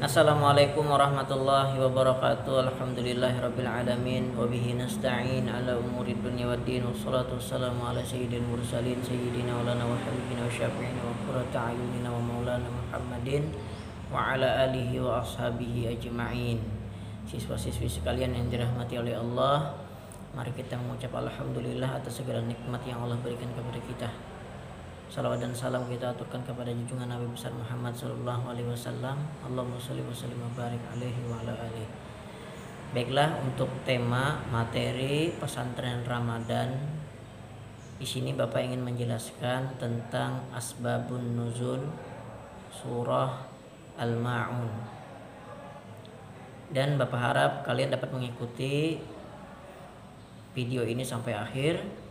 Assalamualaikum warahmatullahi wabarakatuh. Alhamdulillahirabbil alamin wa bihi nasta'in ala umuri dunya waddin wassalatu wassalamu ala sayyidil mursalin sayyidina wa lana wa habibina wa syafi'ina wa qurrata a'yunina wa maulana Muhammadin wa ala alihi wa ashabihi ajma'in. Siswa-siswi sekalian yang dirahmati oleh Allah, mari kita mengucap alhamdulillah atas segala nikmat yang Allah berikan kepada kita. Salawat dan salam kita aturkan kepada junjungan Nabi besar Muhammad sallallahu alaihi wasallam. Allahumma shalli wa sallim wa barik alaihi wa ala alihi. Baiklah, untuk tema materi pesantren Ramadan di sini Bapak ingin menjelaskan tentang asbabun nuzul surah Al-Ma'un. Dan Bapak harap kalian dapat mengikuti video ini sampai akhir,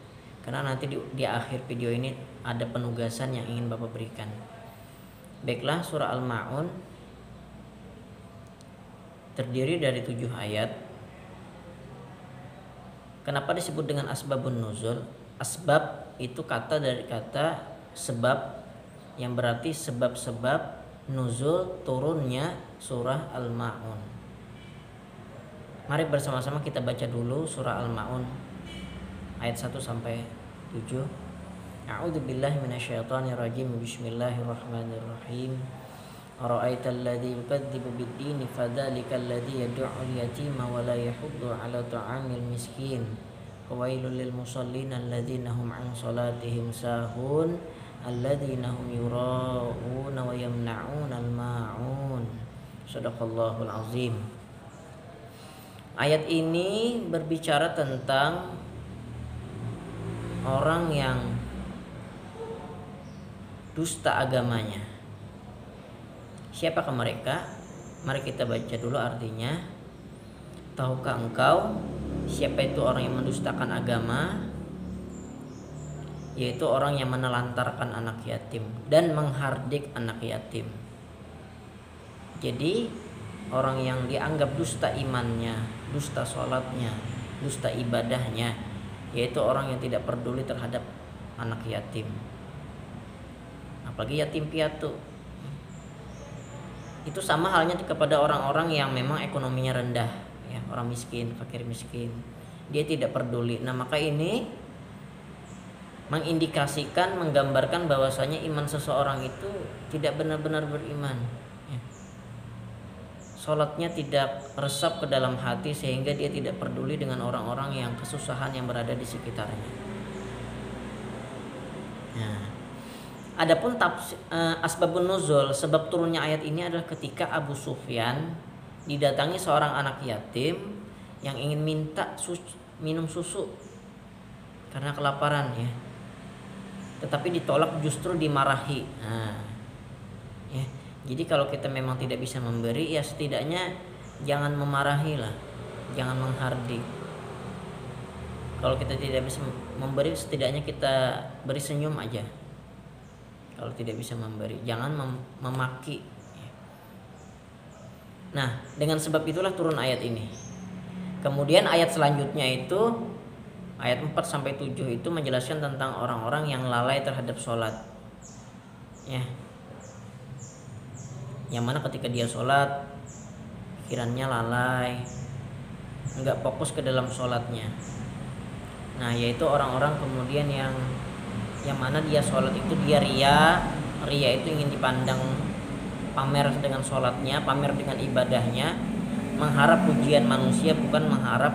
karena nanti di akhir video ini ada penugasan yang ingin Bapak berikan. Baiklah, surah Al-Ma'un terdiri dari 7 ayat. Kenapa disebut dengan asbabun nuzul? Asbab itu kata dari kata sebab, yang berarti sebab-sebab nuzul turunnya surah Al-Ma'un. Mari bersama-sama kita baca dulu surah Al-Ma'un ayat 1 sampai 7. A'udzu billahi minasyaitonir rajim. Bismillahirrahmanirrahim. Ara'aital ladzi yukadzibu bid-din fadzalikal ladzi yad'ul yatima wa la yahuddu 'ala ta'amil miskin. Fawailul lil musallin alladzina hum 'an salatihim sahun alladzina hum yura'una wa yamna'unal ma'un. Shadaqallahul azim. Ayat ini berbicara tentang orang yang dusta agamanya. Siapakah mereka? Mari kita baca dulu artinya. Tahukah engkau siapa itu orang yang mendustakan agama? Yaitu orang yang menelantarkan anak yatim dan menghardik anak yatim. Jadi orang yang dianggap dusta imannya, dusta sholatnya, dusta ibadahnya, yaitu orang yang tidak peduli terhadap anak yatim, apalagi yatim piatu. Itu sama halnya kepada orang-orang yang memang ekonominya rendah, ya, orang miskin, fakir miskin, dia tidak peduli. Nah, maka ini mengindikasikan, menggambarkan bahwasanya iman seseorang itu tidak benar-benar beriman, ya. Sholatnya tidak resap ke dalam hati sehingga dia tidak peduli dengan orang-orang yang kesusahan yang berada di sekitarnya. Nah, adapun asbabun nuzul, sebab turunnya ayat ini adalah ketika Abu Sufyan didatangi seorang anak yatim yang ingin minta minum susu karena kelaparan, ya. Tetapi ditolak, justru dimarahi. Nah, ya. Jadi kalau kita memang tidak bisa memberi, ya setidaknya jangan memarahi lah, jangan menghardik. Kalau kita tidak bisa memberi, setidaknya kita beri senyum aja. Kalau tidak bisa memberi, jangan memaki. Nah, dengan sebab itulah turun ayat ini. Kemudian ayat selanjutnya itu ayat 4 sampai 7 itu menjelaskan tentang orang-orang yang lalai terhadap sholat, ya. Yang mana ketika dia sholat, pikirannya lalai, enggak fokus ke dalam sholatnya. Nah, yaitu orang-orang kemudian yang mana dia sholat itu dia ria itu ingin dipandang, pamer dengan sholatnya, pamer dengan ibadahnya, mengharap pujian manusia, bukan mengharap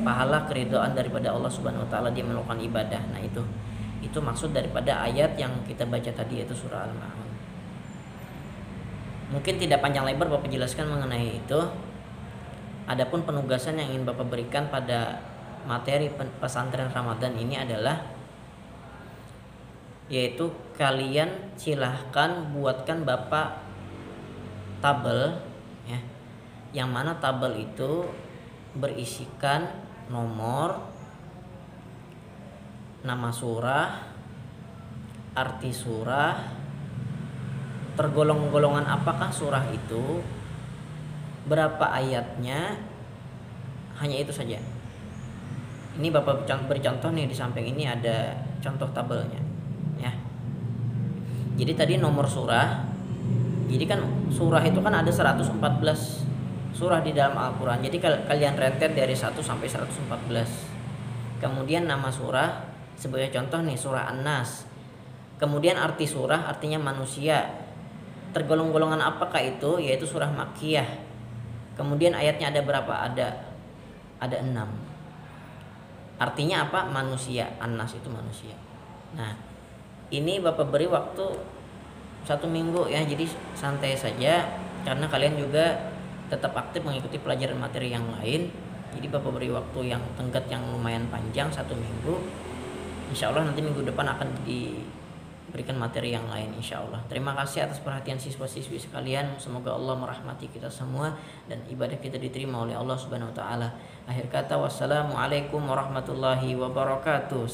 pahala keridhaan daripada Allah Subhanahu wa taala dia melakukan ibadah. Nah, itu maksud daripada ayat yang kita baca tadi, yaitu surah Al-Ma'un. Mungkin tidak panjang lebar Bapak jelaskan mengenai itu. Adapun penugasan yang ingin Bapak berikan pada materi pesantren Ramadan ini adalah, yaitu kalian silahkan buatkan Bapak tabel, ya, yang mana tabel itu berisikan nomor, nama surah, arti surah, tergolong-golongan apakah surah itu, berapa ayatnya, hanya itu saja. Ini Bapak beri contoh nih, di samping ini ada contoh tabelnya, ya. Jadi tadi nomor surah, Jadi kan surah itu kan ada 114 surah di dalam Al-Quran. Jadi kalian rentet dari 1 sampai 114. Kemudian nama surah, sebagai contoh nih surah An-Nas. Kemudian arti surah artinya manusia. Tergolong golongan apakah itu? Yaitu surah Makkiyah. Kemudian ayatnya ada berapa? Ada 6. Artinya apa? Manusia. An-Nas itu manusia. Nah, ini Bapak beri waktu 1 minggu ya. Jadi santai saja, karena kalian juga tetap aktif mengikuti pelajaran materi yang lain. Jadi Bapak beri waktu yang tenggat yang lumayan panjang, 1 minggu. Insya Allah nanti minggu depan akan diberikan materi yang lain insya Allah. Terima kasih atas perhatian siswa-siswi sekalian. Semoga Allah merahmati kita semua dan ibadah kita diterima oleh Allah Subhanahu wa taala. Akhir kata, wassalamualaikum warahmatullahi wabarakatuh.